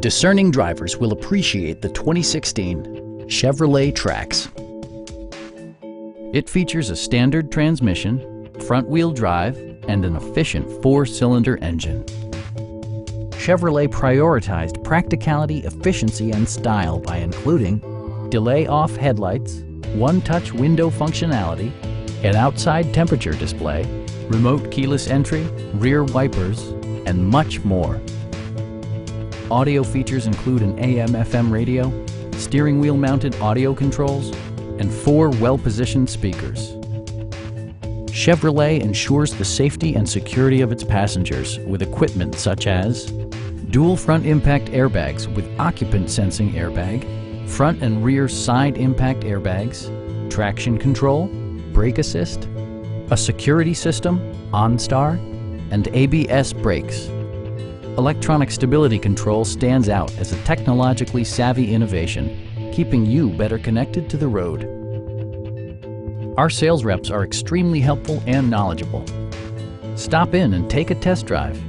Discerning drivers will appreciate the 2016 Chevrolet Trax. It features a standard transmission, front-wheel drive, and an efficient 4-cylinder engine. Chevrolet prioritized practicality, efficiency, and style by including delay-off headlights, one-touch window functionality, an outside temperature display, remote keyless entry, rear wipers, and much more. Audio features include an AM/FM radio, steering wheel mounted audio controls, and 4 well-positioned speakers. Chevrolet ensures the safety and security of its passengers with equipment such as dual front impact airbags with occupant sensing airbag, front and rear side impact airbags, traction control, brake assist, a security system, OnStar, and ABS brakes. Electronic stability control stands out as a technologically savvy innovation, keeping you better connected to the road. Our sales reps are extremely helpful and knowledgeable. Stop in and take a test drive.